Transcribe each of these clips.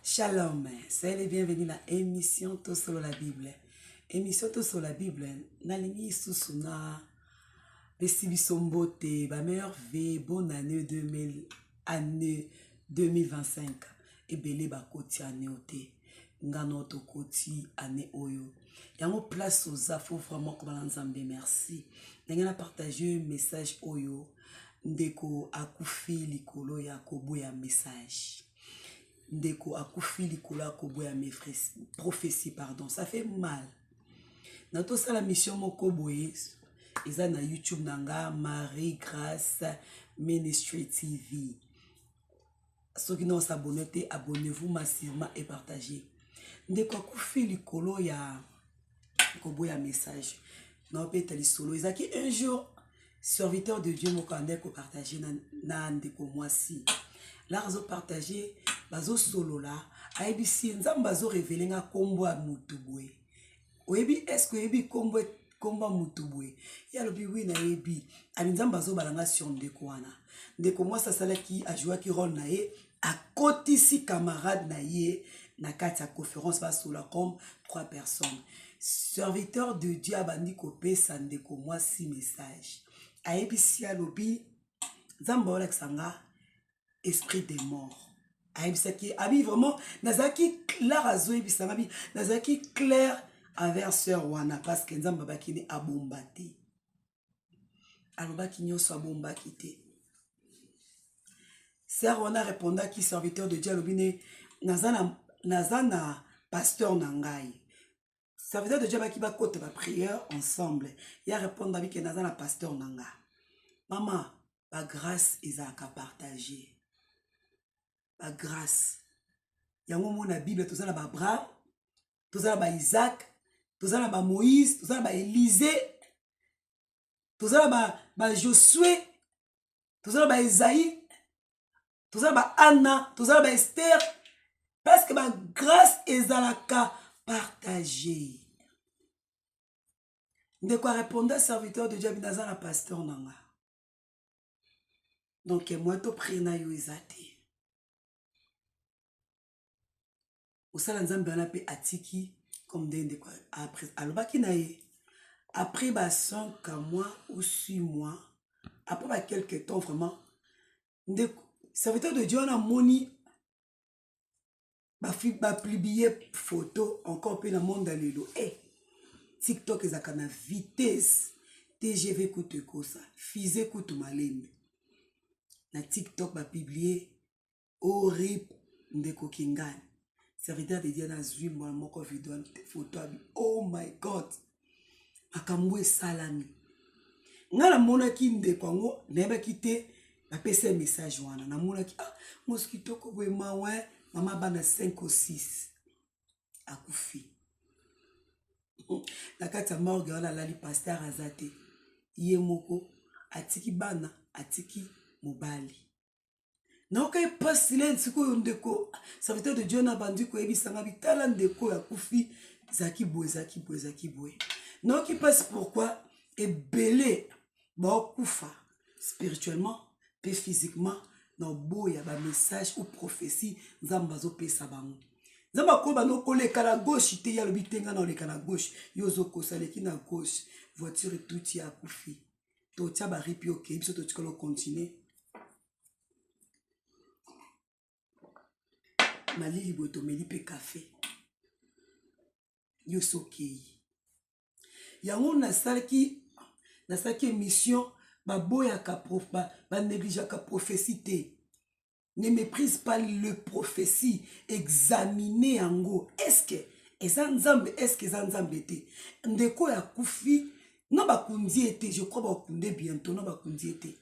Shalom, soyez les bienvenus à l'émission Tout sur la Bible. Émission Tout sur la Bible, nalingi susuna besibisombote, ba meilleure vie, bonne année 2025. Et belé ba koti année ote, ngano to koti année oyo. Yango place aux afos vraiment comme l'ensemble merci. N'engana partager message oyo, ndeko akufi likolo ya kobo ya message. Ndeko akufi likolo ya kobo ya prophétie, pardon, ça fait mal. Na to ça la mission moko boye, eza na YouTube nanga Marie Grâce Ministry TV. Ceux qui n'ont pas abonné, abonnez-vous massivement et partagez. Ndeko akufi likolo ya kobo ya message. Non peut être solo. Ezaki un jour serviteur de Dieu moko andeko partager na ndeko mwasi. Là ils ont partagé bazo solo là aibisi nzamba bazo révéler nga kombo ya mutubwe. Oyebi est-ce que yebi kombo mutubwe ya lobi oui na yebi alinzamba bazo balanga sur ndeko wana ndeko moi ça sala qui a joué qui rôle na ye a kotisi camarade na ye na kati ya conférence ba solo comme 3 personnes. Serviteur de Dieu abandi kopesa ndeko moi si message aibisi ya lobi nzamba wala kisanga esprit des morts. Abi vraiment nazaki clair azoe bisamabi nazaki clair envers sœur wana parce que nzamba bakini abombate alobaki nyoso abombaki te. Sœur wana répondaki qui serviteur de Dieu alobine nazana pasteur nangai. Serviteur de Dieu baki ba kote ba prière ensemble. Ya répondre abi que nazana pasteur nanga. Maman, ba grâce ezaka partager. La grâce. Yango mona Bible tout ça na ba Abraham, tout ça na ba Isaac, tout ça na ba Moïse, tout ça na ba Élisée, tout ça na ba Josué, tout ça na ba Isaïe, tout ça na ba Anna, tout ça na ba Esther, parce que ba grâce ezalaka partager. De quoi répondre serviteur de Dieu binazana pasteur nanga. Donc moi to prier na yo ezate. Osala nzambe wana pe atiki comme dende quoi après alobaki na ye après ba 5 mois ou 6 mois après ba quelques temps vraiment de serviteur de Dieu na moni ba publier photo encore pe na monde lelo TikTok ezaka na vitesse TGV kutu kosa fize kutu malembe na TikTok ba publier horrible ndeko kingani. Serviteur de Dieu na zui moi moko vidéo photo abi oh my god akamwe salami ngala mona ki ndeko ngo neba kite ba pesa message wana na mona ki mosquito ko boy mama bana 5 ou 6 akufi na kati ya morgue wana lali pasteur azate ye moko atiki bana atiki mobali. Non que pas silence ko ndeko serviteur de Dieu na bandi ko ebisanga bitala ndeko ya kufi zaki boy. Non qui passe pourquoi et belé ba kufa spirituellement et physiquement na boya ba message ou prophétie nzamba zo pesa bango. Nzamba ko bano koleka la gauche te ya lobi tenga na leka na gauche yozo ko saleki na gauche voiture tout ya kufi. To tia ba ripi OK biso to tikolo continuer. Malili boto meli pe café yo sokei yango na salaki émission ba boya ka prof ba néglige ka prophétie ne méprise pas le prophétie examiner yango est-ce que ezanzambe te ndeko ya kufi no ba kundi ete je crois ba kunde bientôt no ba kundi ete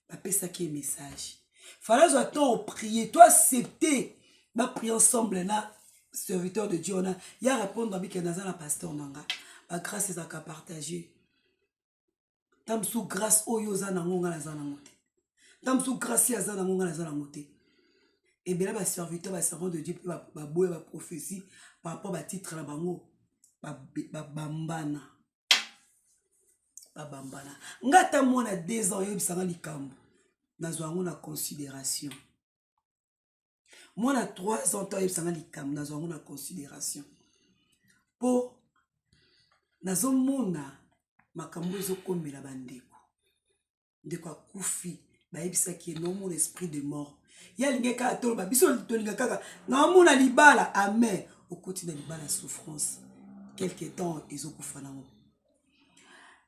ba pesa ki message fallait attendre prier toi accepter ba prier ensemble na serviteur de Dieu na ya répondre avec nazana pasteur nanga ba grâce ezaka partager tamsu grâce oyo za na ngonga na za na ngote tamsu grâce ya za na ngonga na za na ngote et bien ba serviteur ba servant de Dieu ba boye ba prophétie par rapport ba titre na bango ba bambana ngata mona 2 ans yo bisanga likambo nazwa ngo na considération Moi, na 3 ans, toi, ça m'a dit comme nous avons la considération. Pour nazo mona makambo ezokomela bandeko. Ndeko akufi bayebisaki no mon esprit de mort. Ya linge ka toloba biso tolinga kaka na mona libala amen okoti na libala souffrance. Quelque temps ezokufa nango.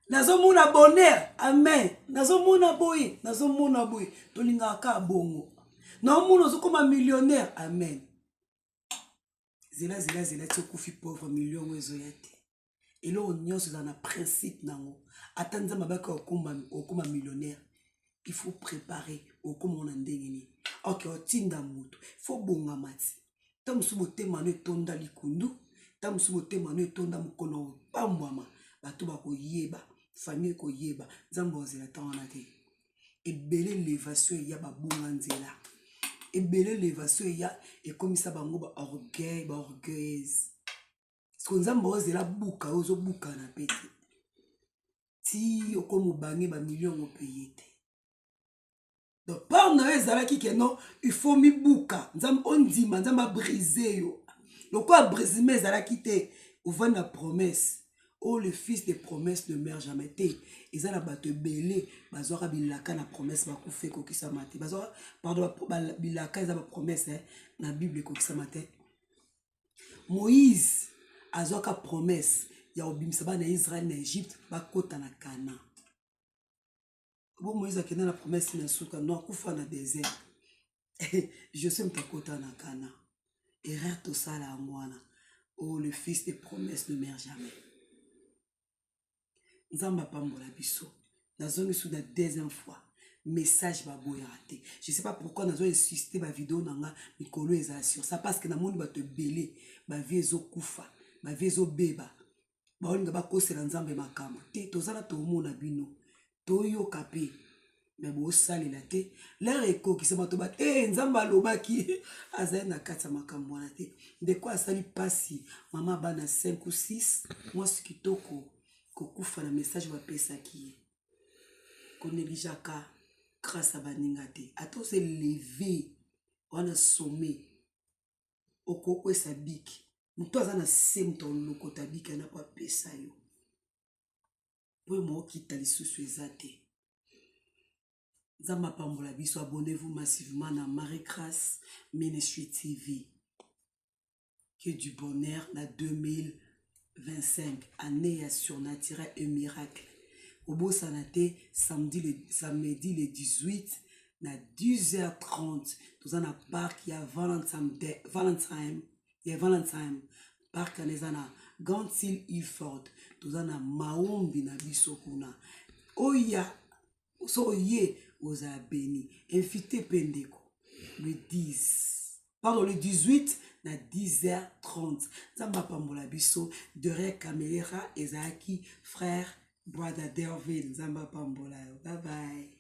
Nazo mona bonheur amen. Nazo mona boye tolinga ka bongo. Na mona ozokoma millionnaire amen. Zela tsokufi pauvre million ezoyate. Et là, on y a un principe. Attends, okoma millionnaire. Il faut préparer. Okoma on a ok, otinda mutu. Il faut bonga mati. Tam subote manu tonda likundu. Tam subote manu tonda mukono pambwama. Bato bako yeba. Famille ko yeba. Zambo zela tawanate. Et belé l'élévation ya ba bonga nzela. Et belé l'élévation ya et comme ça bango ba orgueilleuse. Nzambe ozela buka ozo buka na pete ti okomo bangi ba million opeyete donc par na ezalaki que non il faut mi buka nzambe ondima nzambe briser yo lokwa briser mais ezalaki te ouvre na promesse oh le fils de promesse ne meurt jamais te ezala bato belé bazwaka bilaka na promesse bakufe ko kisama te bazwaka pardon bilaka ezala promesse na bible ko kisama te Moïse azoka promesse ya obimisa ba na Israël na Égypte bakota na Cana. Bon Moïse akena na promesse na suka no akufa na désert. Je sais mtakota na Cana. Erreur to sala amwana. Oh le fils de promesse ne meurt jamais. Nzamba pambola biso. Nazongi sous la deuxième fois. Message ba boya raté. Je sais pas pourquoi nazo insister ba vidéo nanga mikolo eza sur ça parce que na monde ba te belé ba vie ezo kufa. Ma vezo beba ba olinga ba kosela nzambe makama te tozala to mona bino to yo kapé mais bo sali la te l'air eko ki se bato ba nzamba lobaki azali na kata makambo wana te de quoi sali pasi mama bana 5 ou 6 moi ce kitoko kokufa na message ba pesa ki ko neglijaka grâce à baninga te ato se lever wana sommet okoko esa biki mutu aza na semto lokota bika na pa pesa yo po mo kita lisusu eza te nzamba pambola biso abonnez-vous massivement na Marie Grâce Ministry TV que du bonheur na 2025 année ya surnaturel et miracle obo sanate samedi le 18 na 10h30 toza na parc ya Valentine parc anezana Gantil Ilford tozana maombi na biso kuna oya so ye oza béni invité pendeko le 18 na 10h30 zamba pambola biso derrière caméra ezaki frère brother Derville zamba pambola bye bye.